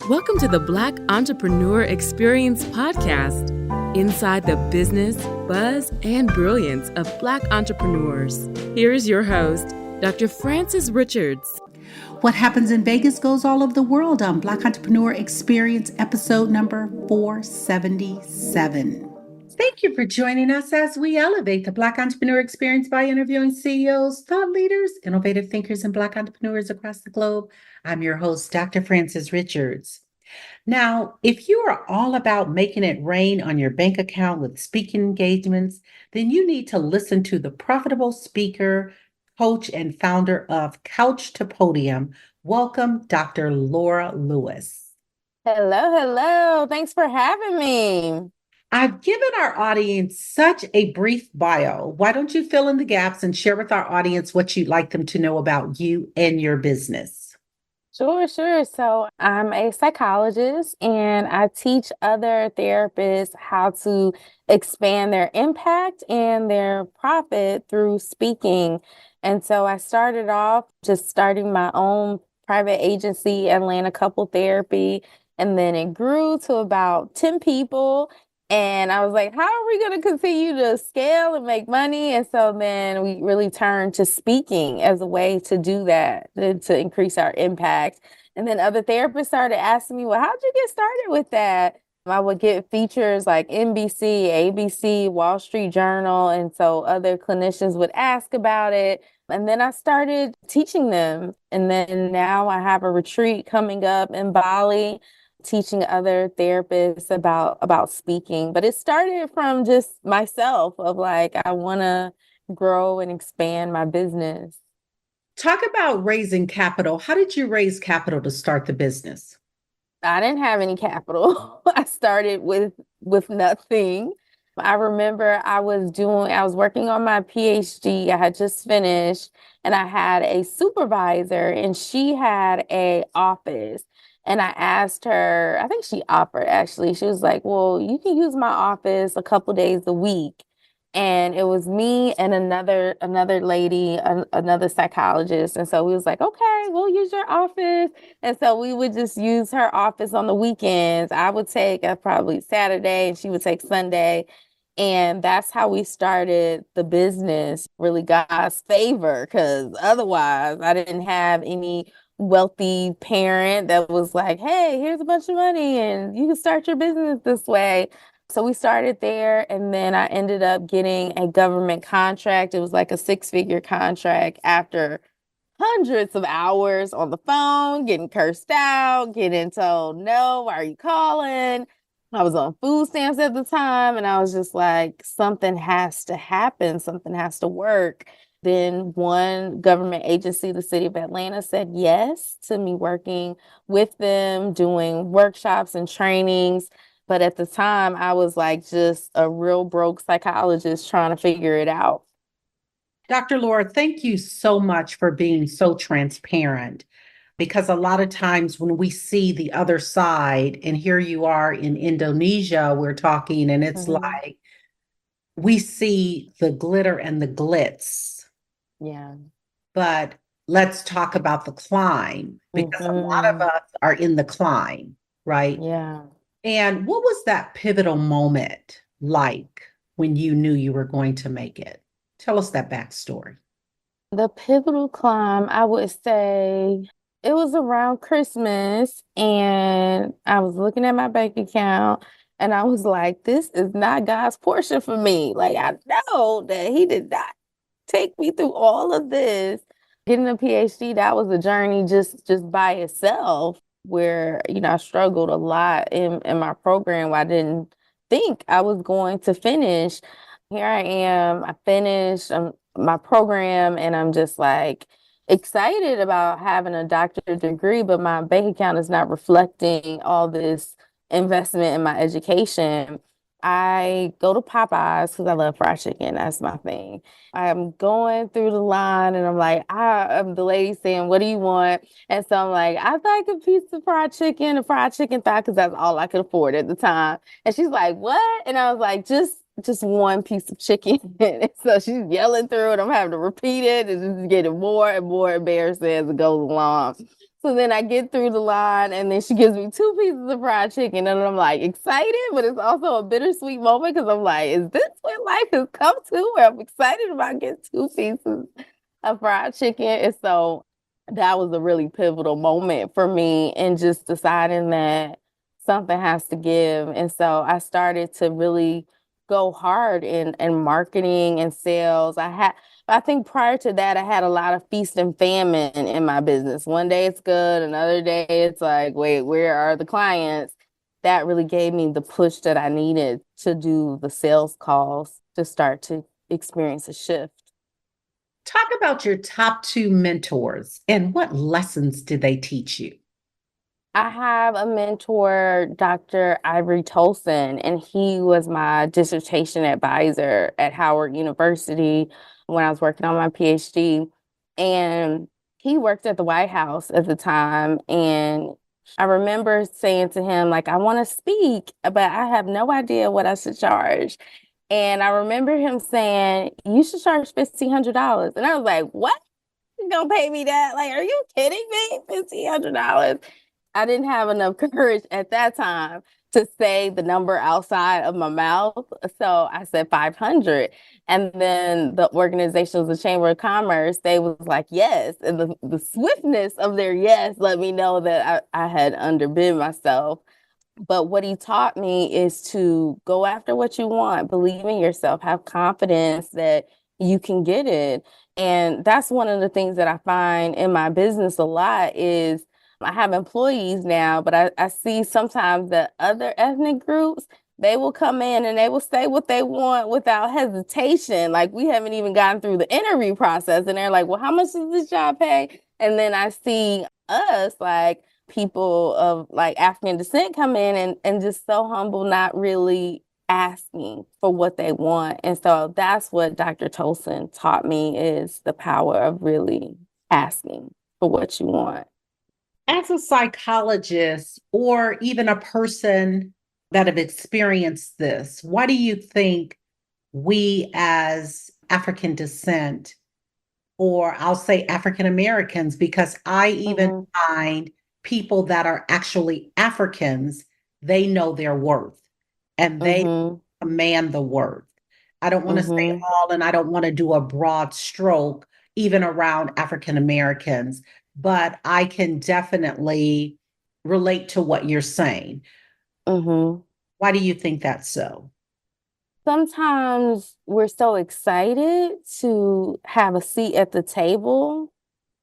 Welcome to the Black Entrepreneur Experience podcast, inside the business, buzz, and brilliance of Black entrepreneurs. Here is your host, Dr. Frances Richards. What happens in Vegas goes all over the world on Black Entrepreneur Experience episode number 477. Thank you for joining us as we elevate the Black Entrepreneur Experience by interviewing CEOs, thought leaders, innovative thinkers, and Black entrepreneurs across the globe. I'm your host, Dr. Frances Richards. Now, if you are all about making it rain on your bank account with speaking engagements, then you need to listen to the profitable speaker, coach, and founder of Couch to Podium. Welcome, Dr. Laura Lewis. Hello. Thanks for having me. I've given our audience such a brief bio. Why don't you fill in the gaps and share with our audience what you'd like them to know about you and your business? Sure. So I'm a psychologist and I teach other therapists how to expand their impact and their profit through speaking. And so I started off just starting my own private agency, Atlanta Couple Therapy, and then it grew to about 10 people. And I was like, how are we going to continue to scale and make money? And so then we really turned to speaking as a way to do that, to increase our impact. And then other therapists started asking me, well, how'd you get started with that? I would get features like NBC, ABC, Wall Street Journal. And so other clinicians would ask about it. And then I started teaching them. And then now I have a retreat coming up in Bali, teaching other therapists about speaking. But it started from just myself of like, I want to grow and expand my business. Talk about raising capital. How did you raise capital to start the business? I didn't have any capital. I started with nothing. I remember I was working on my PhD. I had just finished and I had a supervisor and she had an office. And I asked her, I think she offered actually. She was like, well, you can use my office a couple days a week. And it was me and another lady, another psychologist. And so we was like, okay, we'll use your office. And so we would just use her office on the weekends. I would take probably Saturday and she would take Sunday. And that's how we started the business, really God's favor, because otherwise I didn't have any wealthy parent that was like, hey, here's a bunch of money and you can start your business this way. So we started there and then I ended up getting a government contract. It was like a 6-figure contract after hundreds of hours on the phone, getting cursed out, getting told, no, why are you calling? I was on food stamps at the time and I was just like, something has to happen. Something has to work. Then one government agency, the city of Atlanta, said yes to me working with them, doing workshops and trainings. But at the time, I was like just a real broke psychologist trying to figure it out. Dr. Laura, thank you so much for being so transparent. Because a lot of times when we see the other side, and here you are in Indonesia, we're talking, and it's like we see the glitter and the glitz. Yeah. But let's talk about the climb because a lot of us are in the climb, right? Yeah. And what was that pivotal moment like when you knew you were going to make it? Tell us that backstory. The pivotal climb, I would say it was around Christmas and I was looking at my bank account and I was like, this is not God's portion for me. Like, I know that He did not take me through all of this. Getting a PhD, that was a journey just by itself where, I struggled a lot in my program where I didn't think I was going to finish. Here I am, I finished my program and I'm just like excited about having a doctorate degree, but my bank account is not reflecting all this investment in my education. I go to Popeyes because I love fried chicken. That's my thing. I'm going through the line and I'm like, I'm the lady saying, what do you want? And so I'm like, I'd like a piece of fried chicken, a fried chicken thigh, because that's all I could afford at the time. And she's like, what? And I was like, just one piece of chicken. And so she's yelling through it. I'm having to repeat it. It's just getting more and more embarrassing as it goes along. So then I get through the line and then she gives me 2 pieces of fried chicken and I'm like excited, but it's also a bittersweet moment because I'm like, is this what life has come to where I'm excited about getting 2 pieces of fried chicken? And so that was a really pivotal moment for me in just deciding that something has to give. And so I started to really go hard in marketing and sales. I think prior to that, I had a lot of feast and famine in my business. One day it's good, another day it's like, wait, where are the clients? That really gave me the push that I needed to do the sales calls to start to experience a shift. Talk about your top two mentors and what lessons did they teach you? I have a mentor, Dr. Ivory Tolson, and he was my dissertation advisor at Howard University when I was working on my PhD. And he worked at the White House at the time. And I remember saying to him, like, I want to speak, but I have no idea what I should charge. And I remember him saying, you should charge $1,500. And I was like, what? You gonna pay me that? Like, are you kidding me? $1,500. I didn't have enough courage at that time to say the number outside of my mouth. So I said 500. And then the organization was the Chamber of Commerce. They was like, yes. And the swiftness of their yes let me know that I had underbid myself. But what he taught me is to go after what you want, believe in yourself, have confidence that you can get it. And that's one of the things that I find in my business a lot is I have employees now, but I see sometimes that other ethnic groups, they will come in and they will say what they want without hesitation. Like we haven't even gotten through the interview process and they're like, well, how much does this job pay? And then I see us like people of like African descent come in and just so humble, not really asking for what they want. And so that's what Dr. Tolson taught me is the power of really asking for what you want. As a psychologist or even a person that have experienced this, why do you think we as African descent, or I'll say African Americans, because I even find people that are actually Africans, they know their worth and they command the worth. I don't want to say all, and I don't want to do a broad stroke, even around African Americans, but I can definitely relate to what you're saying. Why do you think that's so? Sometimes we're so excited to have a seat at the table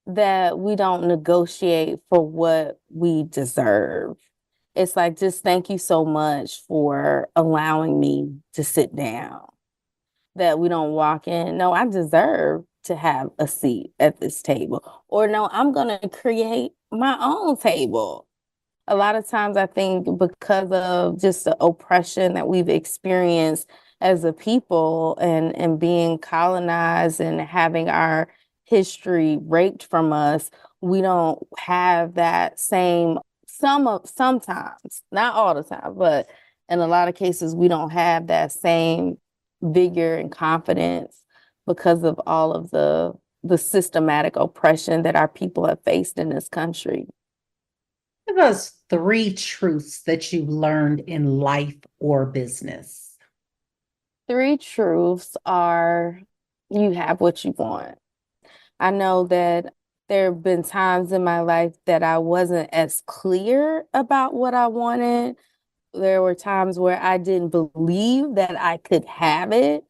that we don't negotiate for what we deserve. It's like, just thank you so much for allowing me to sit down. That we don't walk in, no, I deserve to have a seat at this table. Or no, I'm going to create my own table. A lot of times I think because of just the oppression that we've experienced as a people and being colonized and having our history raped from us, we don't have that same sometimes, not all the time, but in a lot of cases, we don't have that same vigor and confidence because of all of the systematic oppression that our people have faced in this country. Give us 3 truths that you've learned in life or business. 3 truths are you have what you want. I know that there have been times in my life that I wasn't as clear about what I wanted. There were times where I didn't believe that I could have it.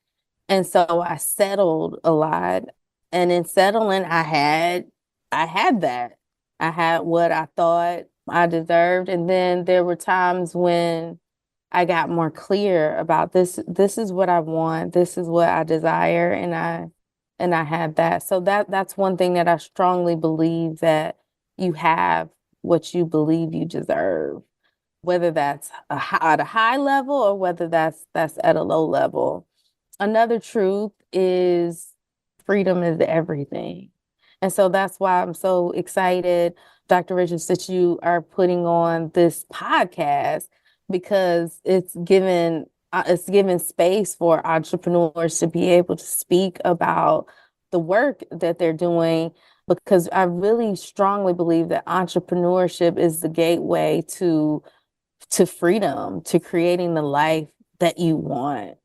And so I settled a lot. And in settling, I had that. I had what I thought I deserved. And then there were times when I got more clear about this is what I want, this is what I desire, and I had that. So that's one thing that I strongly believe, that you have what you believe you deserve, whether that's at a high level or whether that's at a low level. Another truth is freedom is everything. And so that's why I'm so excited, Dr. Richards, that you are putting on this podcast, because it's given space for entrepreneurs to be able to speak about the work that they're doing, because I really strongly believe that entrepreneurship is the gateway to freedom, to creating the life that you want.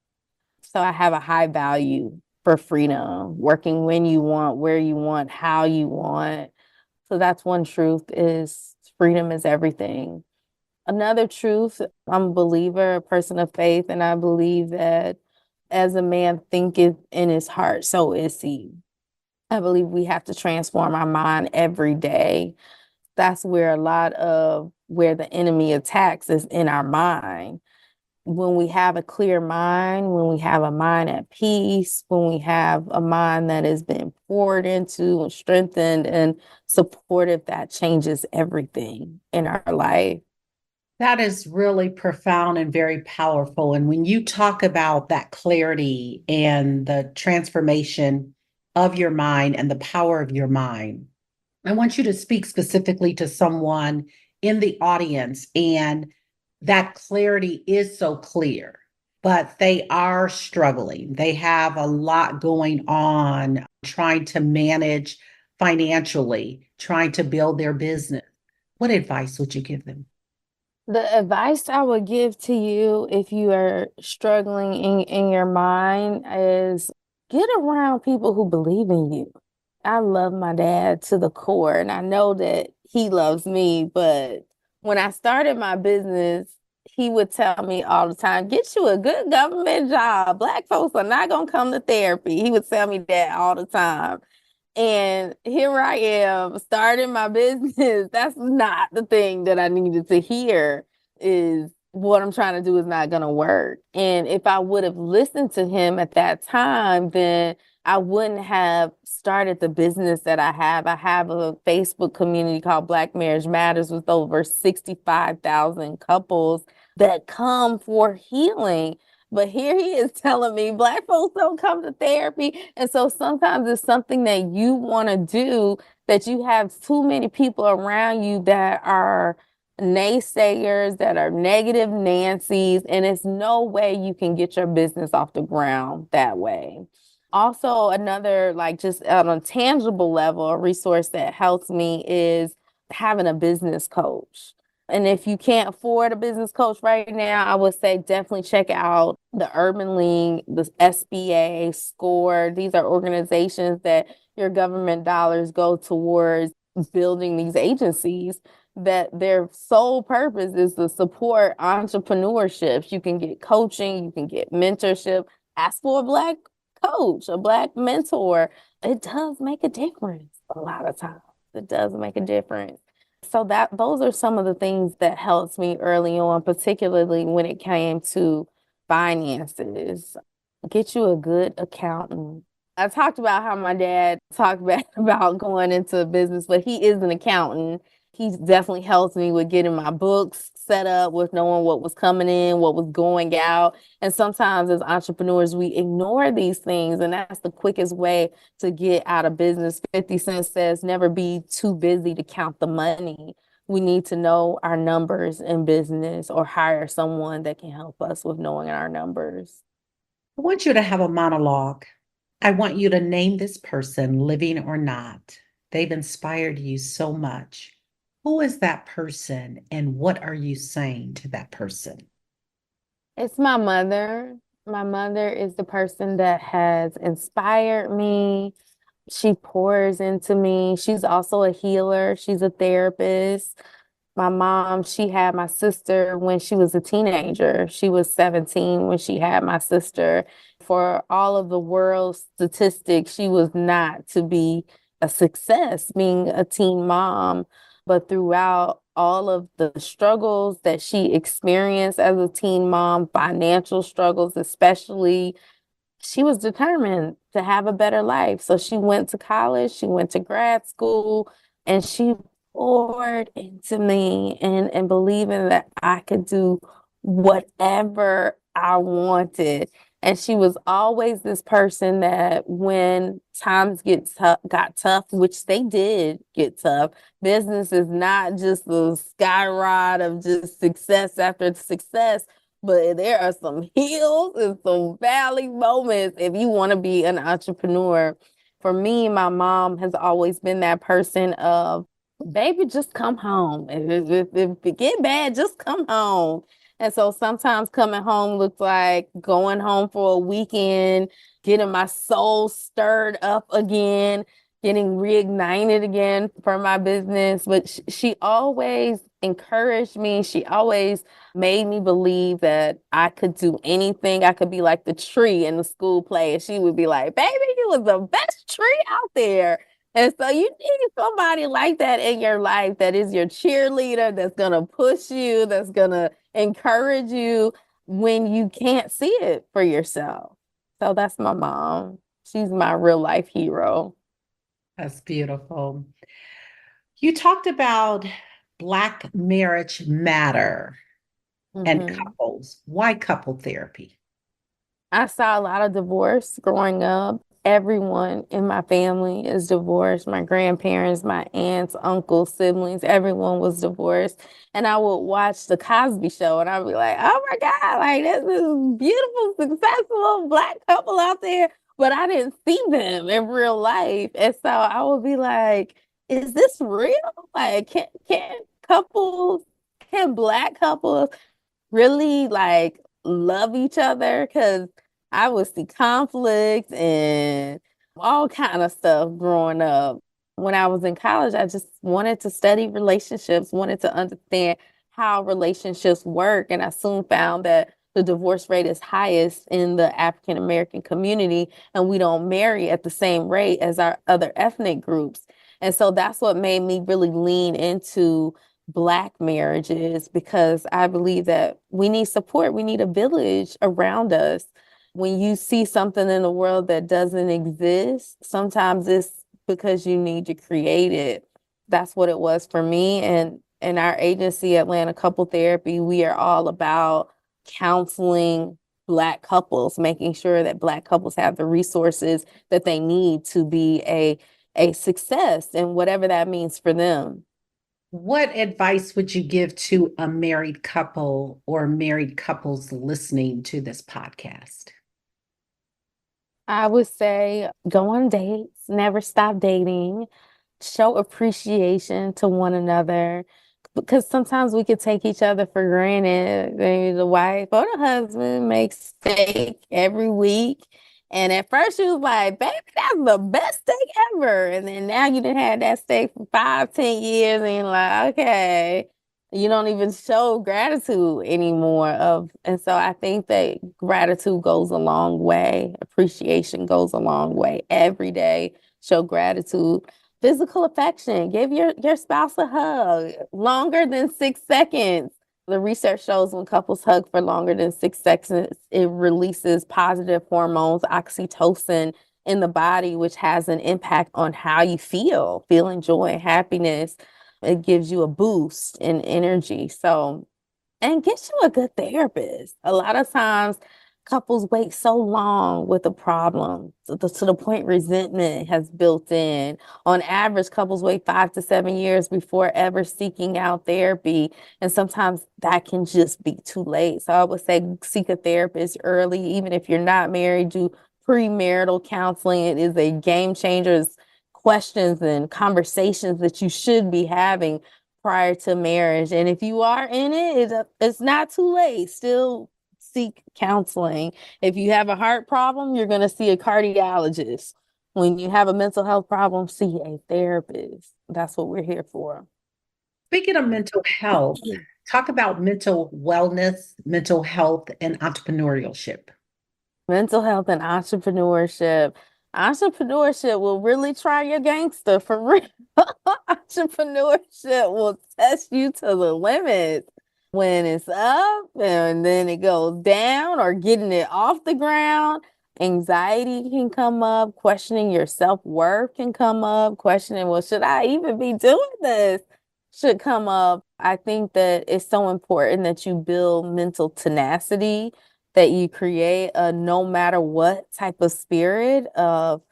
So I have a high value for freedom, working when you want, where you want, how you want. So that's one truth, is freedom is everything. Another truth, I'm a believer, a person of faith, and I believe that as a man thinketh in his heart, so is he. I believe we have to transform our mind every day. That's where a lot of where the enemy attacks is in our mind. When we have a clear mind, when we have a mind at peace, when we have a mind that has been poured into and strengthened and supportive, that changes everything in our life. That is really profound and very powerful. And when you talk about that clarity and the transformation of your mind and the power of your mind, I want you to speak specifically to someone in the audience, and that clarity is so clear, but they are struggling. They have a lot going on, trying to manage financially, trying to build their business. What advice would you give them? The advice I would give to you if you are struggling in your mind is get around people who believe in you. I love my dad to the core, and I know that he loves me. But when I started my business, he would tell me all the time, get you a good government job. Black folks are not going to come to therapy. He would tell me that all the time. And here I am starting my business. That's not the thing that I needed to hear, is what I'm trying to do is not going to work. And if I would have listened to him at that time, then I wouldn't have started the business that I have. I have a Facebook community called Black Marriage Matters with over 65,000 couples that come for healing. But here he is telling me Black folks don't come to therapy. And so sometimes it's something that you want to do, that you have too many people around you that are naysayers, that are negative Nancy's, and it's no way you can get your business off the ground that way. Also, another, like, just on a tangible level, a resource that helps me is having a business coach. And if you can't afford a business coach right now, I would say definitely check out the Urban League, the SBA, SCORE. These are organizations that your government dollars go towards building these agencies, that their sole purpose is to support entrepreneurships. You can get coaching, you can get mentorship. Ask for a Black coach, a Black mentor. It does make a difference a lot of times. It does make a difference. So those are some of the things that helped me early on, particularly when it came to finances. Get you a good accountant. I talked about how my dad talked about going into business, but he is an accountant. He definitely helped me with getting my books set up, with knowing what was coming in, what was going out. And sometimes as entrepreneurs, we ignore these things, and that's the quickest way to get out of business. 50 Cent says, never be too busy to count the money. We need to know our numbers in business, or hire someone that can help us with knowing our numbers. I want you to have a monologue. I want you to name this person, living or not. They've inspired you so much. Who is that person, and what are you saying to that person? It's my mother. My mother is the person that has inspired me. She pours into me. She's also a healer. She's a therapist. My mom, she had my sister when she was a teenager. She was 17 when she had my sister. For all of the world's statistics, she was not to be a success being a teen mom. But throughout all of the struggles that she experienced as a teen mom, financial struggles especially, she was determined to have a better life. So she went to college, she went to grad school, and she poured into me and believing that I could do whatever I wanted. And she was always this person that when times got tough, which they did get tough, business is not just the skyride of just success after success, but there are some hills and some valley moments if you want to be an entrepreneur. For me, my mom has always been that person of, baby, just come home. If it get bad, just come home. And so sometimes coming home looks like going home for a weekend, getting my soul stirred up again, getting reignited again for my business. But she always encouraged me. She always made me believe that I could do anything. I could be like the tree in the school play. And she would be like, baby, you was the best tree out there. And so you need somebody like that in your life that is your cheerleader, that's going to push you, that's going to encourage you when you can't see it for yourself. So that's my mom. She's my real life hero. That's beautiful. You talked about Black Marriage Matter and Mhm. couples. Why couple therapy? I saw a lot of divorce growing up. Everyone in my family is divorced. My grandparents, my aunts, uncles, siblings, everyone was divorced. And I would watch The Cosby Show and I'd be like, oh my God, like this is beautiful, successful Black couple out there. But I didn't see them in real life. And so I would be like, is this real? Like, can couples, can Black couples really like love each other? Because I would see conflict and all kind of stuff growing up. When I was in college, I just wanted to study relationships, wanted to understand how relationships work. And I soon found that the divorce rate is highest in the African American community, and we don't marry at the same rate as our other ethnic groups. And so that's what made me really lean into Black marriages, because I believe that we need support. We need a village around us. When you see something in the world that doesn't exist, sometimes it's because you need to create it. That's what it was for me. And in our agency, Atlanta Couple Therapy, we are all about counseling Black couples, making sure that Black couples have the resources that they need to be a success and whatever that means for them. What advice would you give to a married couple or married couples listening to this podcast? I would say go on dates, never stop dating, show appreciation to one another, because sometimes we could take each other for granted. Maybe the wife or the husband makes steak every week. And at first you was like, baby, that's the best steak ever. And then now you done had that steak for 5, 10 years and you're like, okay, you don't even show gratitude anymore of. And so I think that gratitude goes a long way. Appreciation goes a long way. Every day, show gratitude. Physical affection, give your spouse a hug longer than 6 seconds. The research shows when couples hug for longer than 6 seconds, it releases positive hormones, oxytocin in the body, which has an impact on how you feel, feeling joy and happiness. It gives you a boost in energy. So, and get you a good therapist. A lot of times, couples wait so long with a problem to the point resentment has built in. On average, couples wait 5 to 7 years before ever seeking out therapy. And sometimes that can just be too late. So I would say seek a therapist early, even if you're not married, do premarital counseling. It is a game changer. It's questions and conversations that you should be having prior to marriage. And if you are in it, it's not too late. Still seek counseling. If you have a heart problem, you're going to see a cardiologist. When you have a mental health problem, see a therapist. That's what we're here for. Speaking of mental health, talk about mental wellness, mental health, and entrepreneurship. Mental health and entrepreneurship. Entrepreneurship will really try your gangster for real. Entrepreneurship will test you to the limits when it's up and then it goes down or getting it off the ground. Anxiety can come up, questioning your self-worth can come up, questioning, well, should I even be doing this? Should come up. I think that it's so important that you build mental tenacity, that you create a no matter what type of spirit of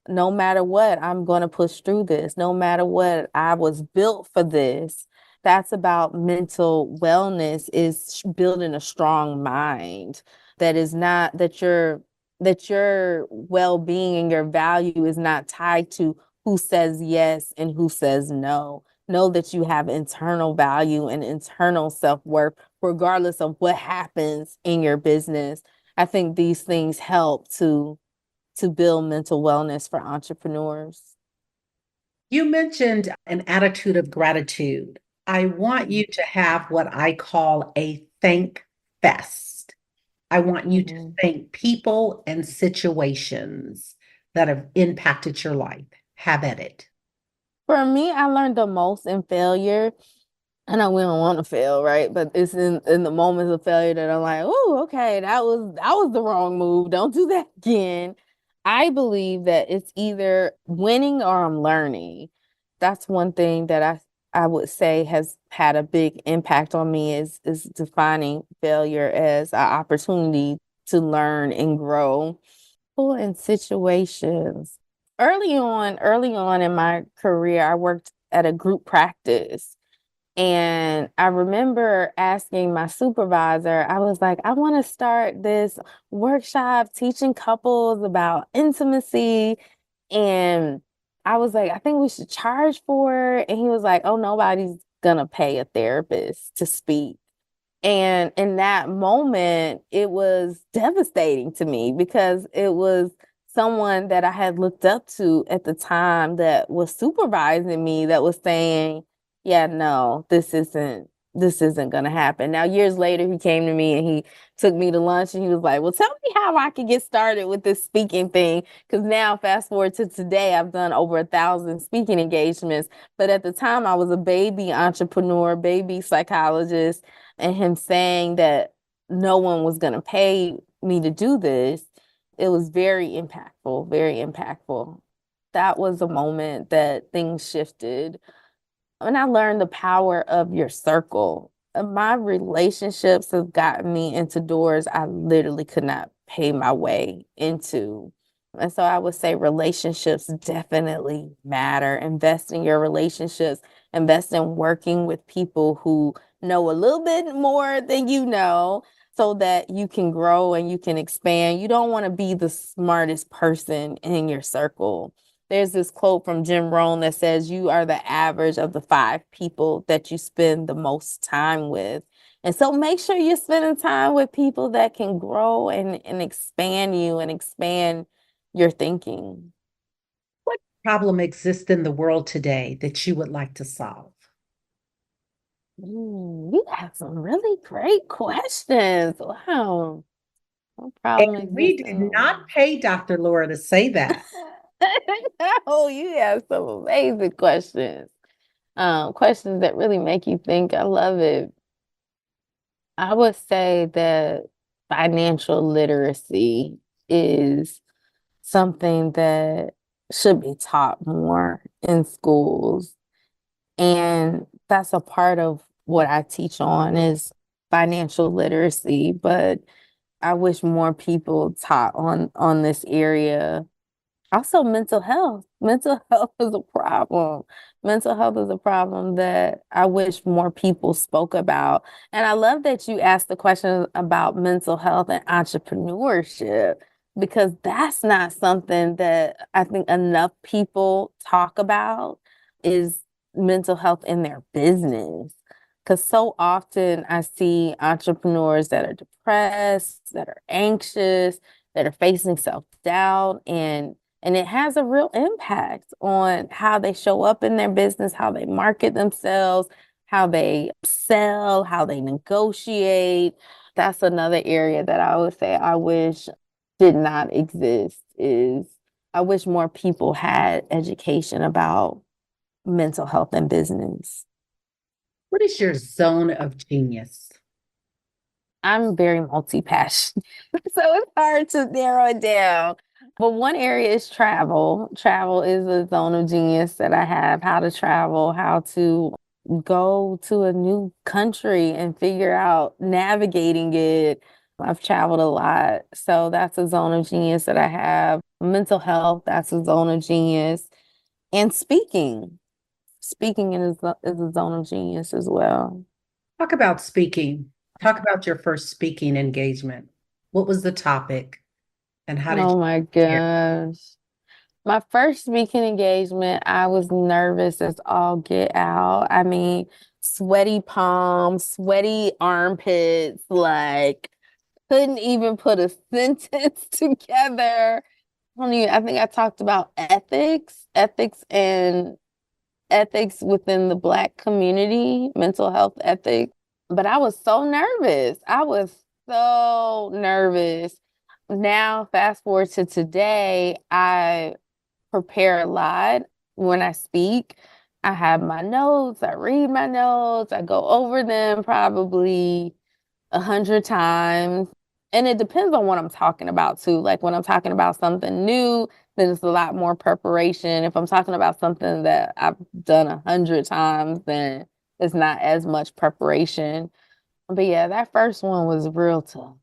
no matter what, I'm going to push through this. No matter what, I was built for this. That's about mental wellness, is building a strong mind that is not that you're that your well-being and your value is not tied to who says yes and who says no. Know that you have internal value and internal self-worth, regardless of what happens in your business. I think these things help to build mental wellness for entrepreneurs. You mentioned an attitude of gratitude. I want you to have what I call a thank fest. I want you to thank people and situations that have impacted your life. Have at it. For me, I learned the most in failure. I know we don't want to fail, right? But it's in the moments of failure that I'm like, oh, okay, that was the wrong move. Don't do that again. I believe that it's either winning or I'm learning. That's one thing that I would say has had a big impact on me is defining failure as an opportunity to learn and grow. People in situations. Early on in my career, I worked at a group practice. And I remember asking my supervisor, I was like, I want to start this workshop teaching couples about intimacy. And I was like, I think we should charge for it. And he was like, oh, nobody's going to pay a therapist to speak. And in that moment, it was devastating to me because it was someone that I had looked up to at the time that was supervising me that was saying, yeah, no, this isn't going to happen. Now, years later, he came to me and he took me to lunch and he was like, well, tell me how I can get started with this speaking thing. Because now, fast forward to today, I've done over 1,000 speaking engagements. But at the time, I was a baby entrepreneur, baby psychologist, and him saying that no one was going to pay me to do this, it was very impactful, very impactful. That was a moment that things shifted. And I learned the power of your circle. My relationships have gotten me into doors I literally could not pay my way into. And so I would say relationships definitely matter. Invest in your relationships, invest in working with people who know a little bit more than you know so that you can grow and you can expand. You don't want to be the smartest person in your circle. There's this quote from Jim Rohn that says, you are the average of the 5 people that you spend the most time with. And so make sure you're spending time with people that can grow and expand you and expand your thinking. What problem exists in the world today that you would like to solve? You have some really great questions. Wow. What And problem we exists did not pay Dr. Laura to say that. Oh, you have some amazing questions. Questions that really make you think. I love it. I would say that financial literacy is something that should be taught more in schools. And that's a part of what I teach on is financial literacy, but I wish more people taught on this area. Also, mental health. Mental health is a problem. Mental health is a problem that I wish more people spoke about. And I love that you asked the question about mental health and entrepreneurship, because that's not something that I think enough people talk about is mental health in their business. Because so often I see entrepreneurs that are depressed, that are anxious, that are facing self-doubt, and it has a real impact on how they show up in their business, how they market themselves, how they sell, how they negotiate. That's another area that I would say I wish did not exist is I wish more people had education about mental health and business. What is your zone of genius? I'm very multi-passionate, so it's hard to narrow it down. But one area is travel. Travel is a zone of genius that I have, how to travel, how to go to a new country and figure out navigating it. I've traveled a lot. So that's a zone of genius that I have. Mental health, that's a zone of genius. And speaking. Speaking is a zone of genius as well. Talk about speaking. Talk about your first speaking engagement. What was the topic? And how did Oh you my prepare? gosh. My first speaking engagement, I was nervous as all get out. I mean, sweaty palms, sweaty armpits, like couldn't even put a sentence together. I think I talked about ethics within the Black community, mental health ethics. But I was so nervous. I was so nervous. Now, fast forward to today, I prepare a lot when I speak. I have my notes, I read my notes, I go over them probably 100 times. And it depends on what I'm talking about too. Like when I'm talking about something new, then it's a lot more preparation. If I'm talking about something that I've done 100 times, then it's not as much preparation. But yeah, that first one was real tough.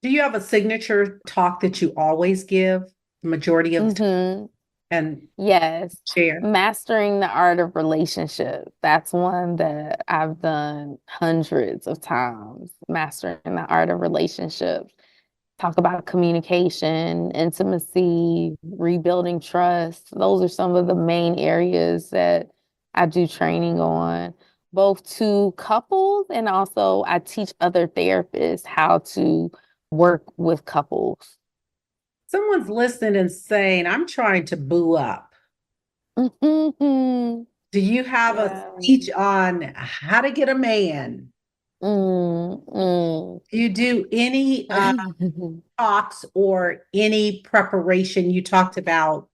Do you have a signature talk that you always give the majority of the time hmm and Yes. share? Mastering the art of relationship. That's one that I've done hundreds of times. Mastering the art of relationships. Talk about communication, intimacy, rebuilding trust. Those are some of the main areas that I do training on, both to couples and also I teach other therapists how to work with couples. Someone's listening and saying, I'm trying to boo up. Do you have a Yeah. speech on how to get a man? Mm, mm. Do you do any talks or any preparation? You talked about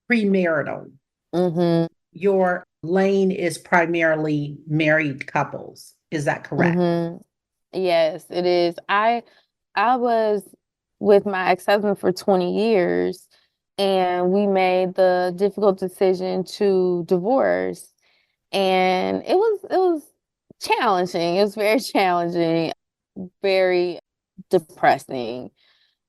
premarital. hmm Your lane is primarily married couples. Is that correct? hmm Yes, it is. I was with my ex-husband for 20 years and we made the difficult decision to divorce. And it was challenging. It was very challenging, very depressing.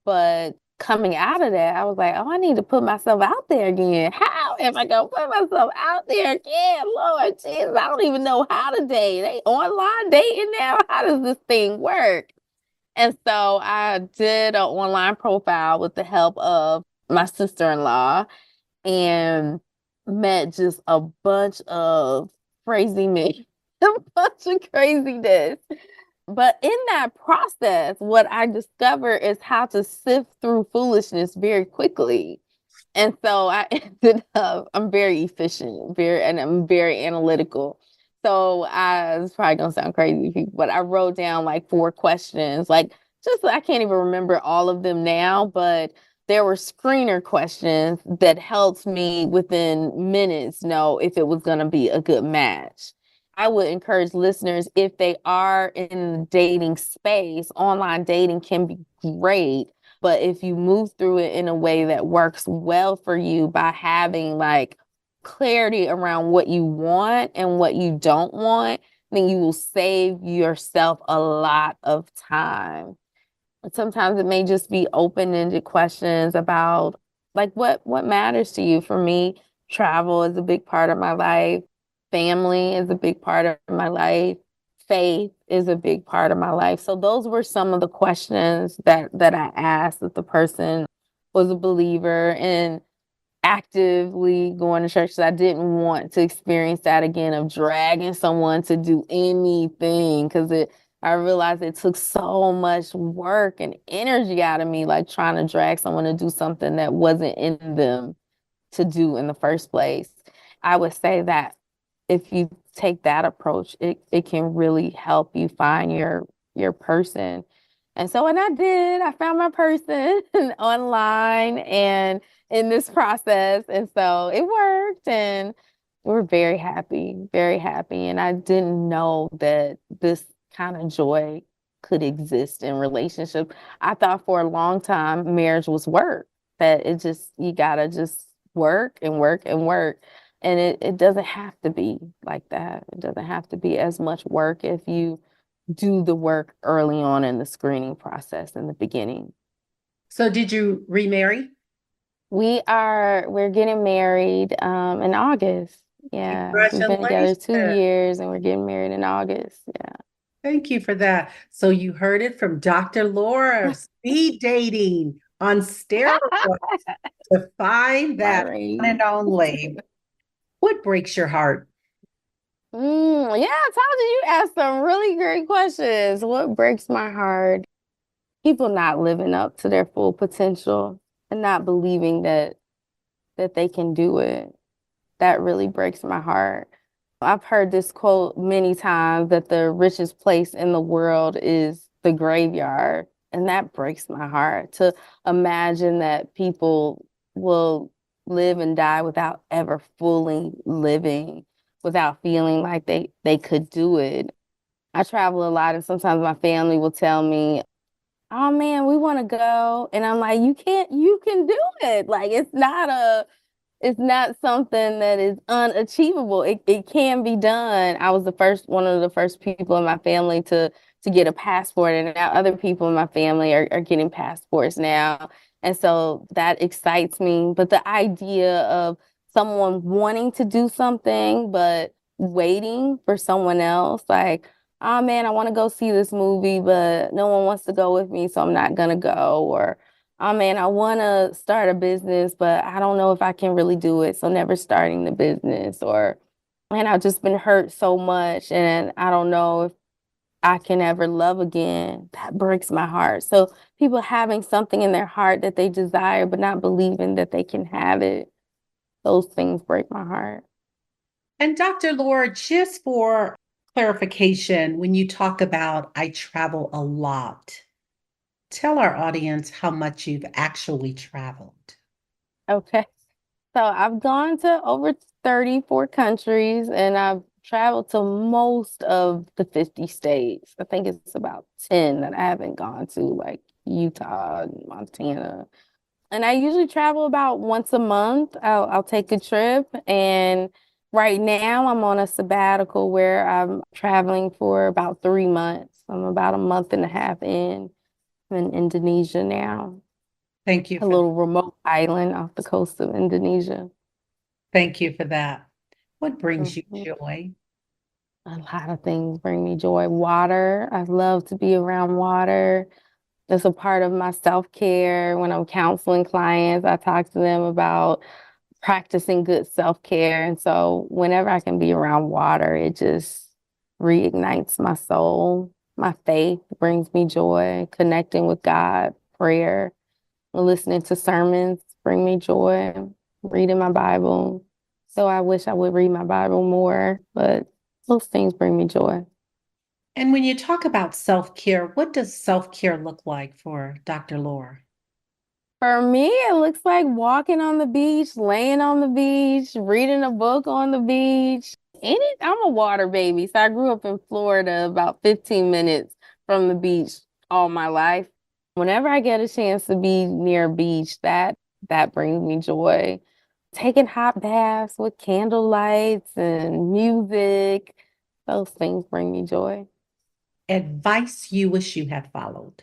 But coming out of that, I was like, oh, I need to put myself out there again. How am I gonna put myself out there again? Lord Jesus, I don't even know how to date. They online dating now. How does this thing work? And so I did an online profile with the help of my sister-in-law and met just a bunch of crazy men, a bunch of craziness. But in that process, what I discovered is how to sift through foolishness very quickly. And so I ended up, I'm very efficient, and I'm very analytical. So it's probably gonna sound crazy to people, but I wrote down like 4 questions, like just I can't even remember all of them now, but there were screener questions that helped me within minutes know if it was gonna be a good match. I would encourage listeners if they are in the dating space, online dating can be great, but if you move through it in a way that works well for you by having like clarity around what you want and what you don't want, then you will save yourself a lot of time. Sometimes it may just be open-ended questions about like what matters to you. For me, travel is a big part of my life. Family is a big part of my life. Faith is a big part of my life. So those were some of the questions that I asked if the person was a believer and actively going to church. 'Cause I didn't want to experience that again of dragging someone to do anything because I realized it took so much work and energy out of me, like trying to drag someone to do something that wasn't in them to do in the first place. I would say that if you take that approach, it can really help you find your person. And so when I did, I found my person online and in this process. And so it worked and we're very happy, very happy. And I didn't know that this kind of joy could exist in relationship. I thought for a long time marriage was work, that you gotta just work and work and work. And it doesn't have to be like that. It doesn't have to be as much work if you do the work early on in the screening process in the beginning. So did you remarry? We're getting married in August. Yeah. We've been together Congratulations. 2 years and we're getting married in August. Yeah. Thank you for that. So you heard it from Dr. Laura, speed dating. on steroids to find that one and only. What breaks your heart? Yeah, I told you you asked some really great questions. What breaks my heart? People not living up to their full potential and not believing that they can do it. That really breaks my heart. I've heard this quote many times that the richest place in the world is the graveyard. And that breaks my heart to imagine that people will live and die without ever fully living, without feeling like they could do it. I travel a lot, and sometimes my family will tell me, oh man, we want to go. And I'm like, you can do it. Like it's not something that is unachievable. It can be done. I was one of the first people in my family to get a passport, and now other people in my family are getting passports now. And so that excites me. But the idea of someone wanting to do something, but waiting for someone else, like, oh man, I want to go see this movie, but no one wants to go with me, so I'm not gonna go. Or oh man, I want to start a business, but I don't know if I can really do it. So never starting the business. Or, man, I've just been hurt so much and I don't know if I can ever love again. That breaks my heart. So people having something in their heart that they desire, but not believing that they can have it. Those things break my heart. And Dr. Laura, just for clarification, when you talk about I travel a lot, tell our audience how much you've actually traveled. Okay. So I've gone to over 34 countries and I've traveled to most of the 50 states. I think it's about 10 that I haven't gone to, like Utah and Montana. And I usually travel about once a month. I'll take a trip. And right now I'm on a sabbatical where I'm traveling for about 3 months. I'm about a month and a half in. I'm in Indonesia now, Thank you a little remote island off the coast of Indonesia. thank you for that. What brings you Mhm. joy? A lot of things bring me joy. Water. I love to be around water. It's a part of my self-care. When I'm counseling clients, I talk to them about practicing good self-care. And so whenever I can be around water, it just reignites my soul. My faith brings me joy. Connecting with God, prayer, listening to sermons bring me joy. Reading my Bible. So I wish I would read my Bible more, but those things bring me joy. And when you talk about self-care, what does self-care look like for Dr. Laura? For me, it looks like walking on the beach, laying on the beach, reading a book on the beach. I'm a water baby. So I grew up in Florida, about 15 minutes from the beach all my life. Whenever I get a chance to be near a beach, that brings me joy. Taking hot baths with candle lights and music, those things bring me joy. Advice you wish you had followed.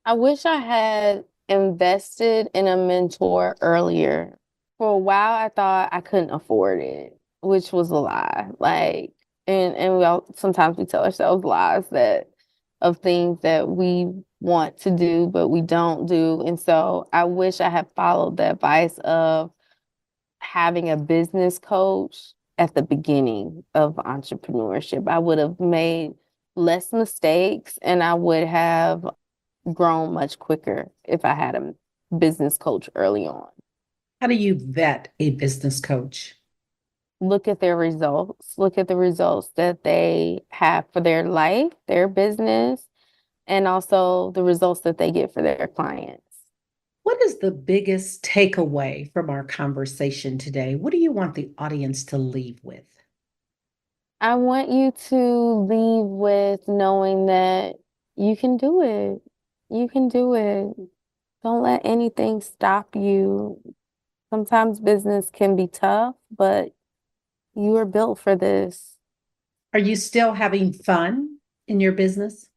I wish I had invested in a mentor earlier. For a while, I thought I couldn't afford it, which was a lie. Like, and sometimes we tell ourselves lies that of things that we want to do, but we don't do. And so I wish I had followed the advice of having a business coach at the beginning of entrepreneurship. I would have made less mistakes and I would have grown much quicker if I had a business coach early on. How do you vet a business coach? Look at their results, look at the results that they have for their life, their business, and also the results that they get for their clients. What is the biggest takeaway from our conversation today? What do you want the audience to leave with? I want you to leave with knowing that you can do it. You can do it. Don't let anything stop you. Sometimes business can be tough, but you are built for this. Are you still having fun in your business?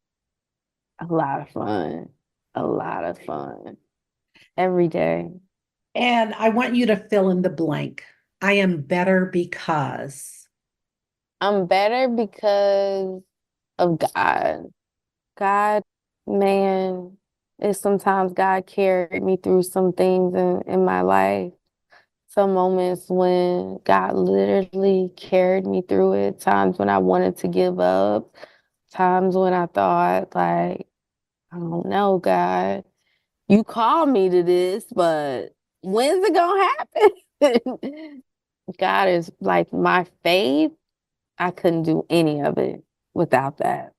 A lot of fun. A lot of fun. Every day. And I want you to fill in the blank. I am better because. I'm better because of God. God, man, It's sometimes God carried me through some things in my life. Some moments when God literally carried me through it, times when I wanted to give up, times when I thought, like, I don't know, God, you called me to this, but when's it gonna happen? God is like my faith. I couldn't do any of it without that.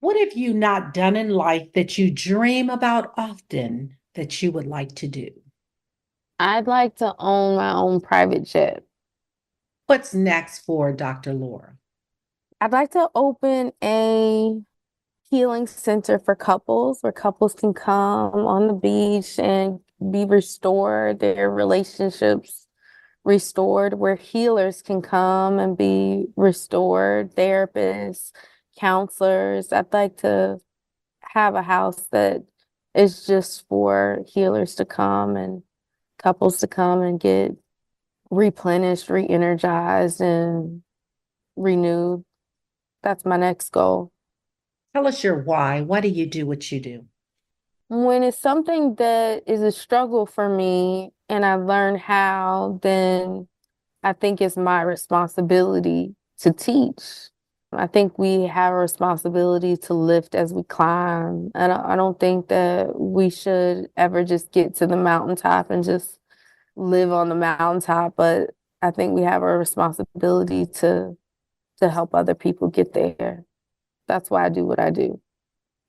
What have you not done in life that you dream about often that you would like to do? I'd like to own my own private jet. What's next for Dr. Laura? I'd like to open a healing center for couples where couples can come on the beach and be restored, their relationships restored, where healers can come and be restored, therapists, counselors. I'd like to have a house that is just for healers to come and couples to come and get replenished, re-energized, and renewed. That's my next goal. Tell us your why. Why do you do what you do? When it's something that is a struggle for me and I've learned how, then I think it's my responsibility to teach. I think we have a responsibility to lift as we climb. And I don't think that we should ever just get to the mountaintop and just live on the mountaintop, but I think we have a responsibility to help other people get there. That's why I do what I do.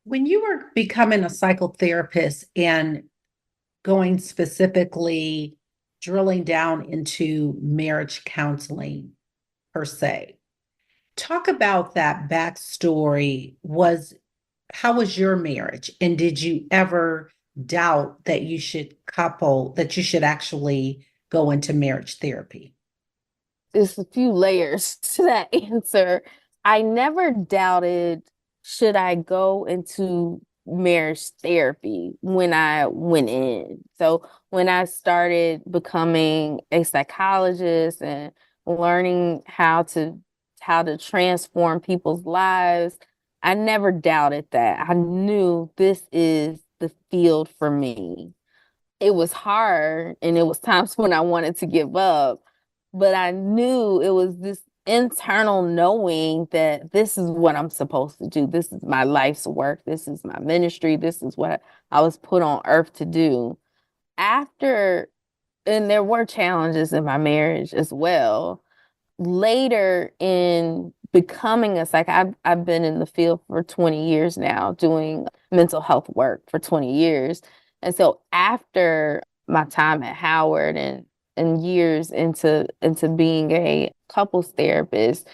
When you were becoming a psychotherapist and going specifically drilling down into marriage counseling per se, talk about that backstory. How was your marriage? And did you ever doubt that that you should actually go into marriage therapy? There's a few layers to that answer. I never doubted, should I go into marriage therapy when I went in. So when I started becoming a psychologist and learning how to transform people's lives, I never doubted that. I knew this is the field for me. It was hard and it was times when I wanted to give up, but I knew it was this internal knowing that this is what I'm supposed to do. This is my life's work. This is my ministry. This is what I was put on earth to do. After, and there were challenges in my marriage as well. Later in becoming a psych, I've been in the field for 20 years now, doing mental health work for 20 years. And so after my time at Howard and years into being a couples therapist,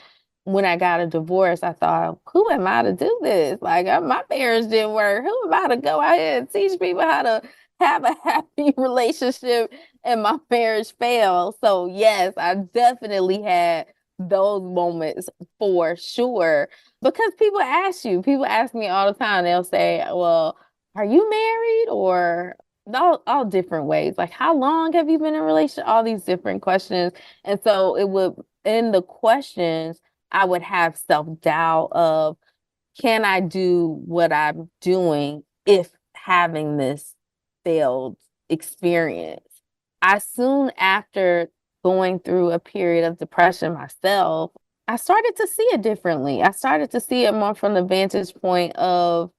when I got a divorce, I thought, who am I to do this? Like, my parents didn't work. Who am I to go out here and teach people how to have a happy relationship and my marriage failed? So yes, I definitely had those moments for sure. Because people ask me all the time, they'll say, well, are you married? Or all different ways. Like, how long have you been in a relationship? All these different questions. And so it would, in the questions, I would have self-doubt of, can I do what I'm doing if having this failed experience? I soon after going through a period of depression myself, I started to see it differently. I started to see it more from the vantage point of,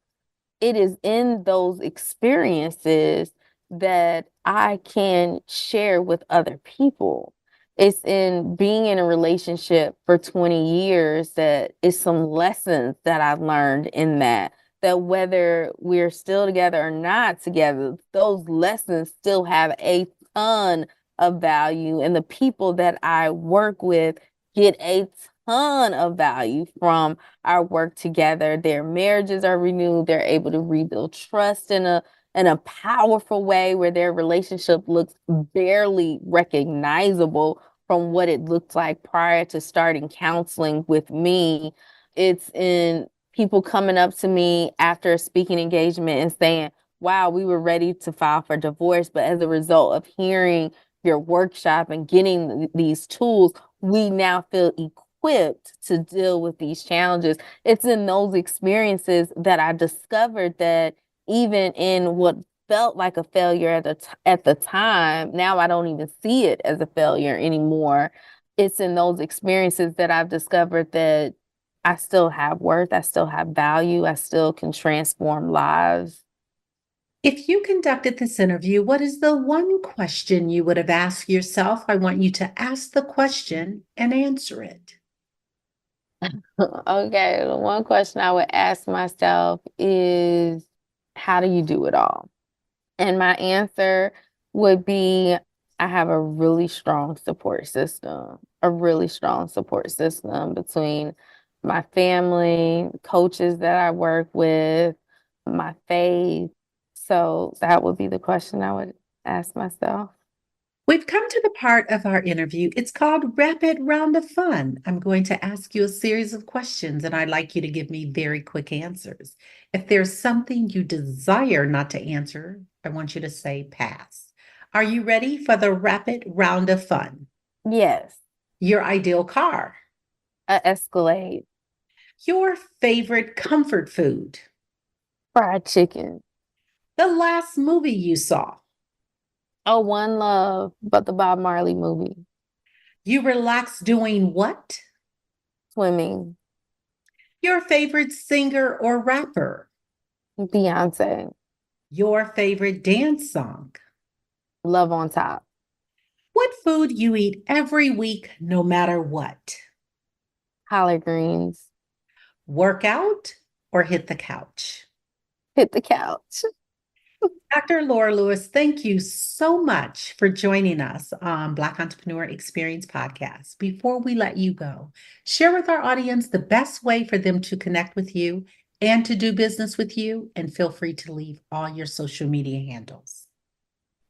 it is in those experiences that I can share with other people. It's in being in a relationship for 20 years that is some lessons that I've learned in that whether we're still together or not together, those lessons still have a ton of value. And the people that I work with get a ton of value from our work together. Their marriages are renewed. They're able to rebuild trust in a powerful way where their relationship looks barely recognizable from what it looked like prior to starting counseling with me. It's in people coming up to me after a speaking engagement and saying, wow, we were ready to file for divorce, but as a result of hearing your workshop and getting these tools, we now feel equipped to deal with these challenges. It's in those experiences that I discovered that even in what felt like a failure at the time, now I don't even see it as a failure anymore. It's in those experiences that I've discovered that I still have worth, I still have value, I still can transform lives. If you conducted this interview, what is the one question you would have asked yourself? I want you to ask the question and answer it. Okay, the one question I would ask myself is, how do you do it all? And my answer would be, I have a really strong support system, between my family, coaches that I work with, my faith. So that would be the question I would ask myself. We've come to the part of our interview. It's called Rapid Round of Fun. I'm going to ask you a series of questions, and I'd like you to give me very quick answers. If there's something you desire not to answer, I want you to say pass. Are you ready for the Rapid Round of Fun? Yes, Your ideal car. a Escalade, Your favorite comfort food. fried chicken. The last movie you saw. Oh, One Love, but the Bob Marley movie. You relax doing what? Swimming. Your favorite singer or rapper. Beyonce. Your favorite dance song. Love on Top. What food you eat every week, no matter what? Collard greens. Work out or hit the couch? Hit the couch. Dr. Laura Lewis, thank you so much for joining us on Black Entrepreneur Experience Podcast. Before we let you go, share with our audience the best way for them to connect with you and to do business with you, and feel free to leave all your social media handles.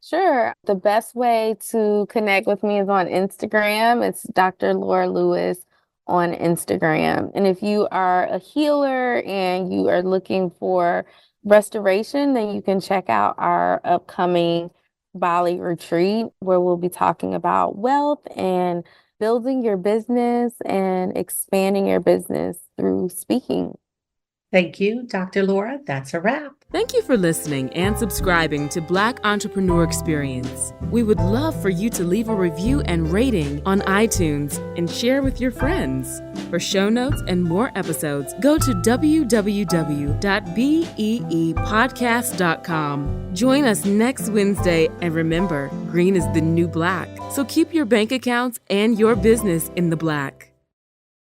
Sure. The best way to connect with me is on Instagram. It's Dr. Laura Lewis on Instagram. And if you are a healer and you are looking for restoration, then you can check out our upcoming Bali retreat, where we'll be talking about wealth and building your business and expanding your business through speaking. Thank you, Dr. Laura. That's a wrap. Thank you for listening and subscribing to Black Entrepreneur Experience. We would love for you to leave a review and rating on iTunes and share with your friends. For show notes and more episodes, go to www.beepodcast.com. Join us next Wednesday, and remember, green is the new black. So keep your bank accounts and your business in the black.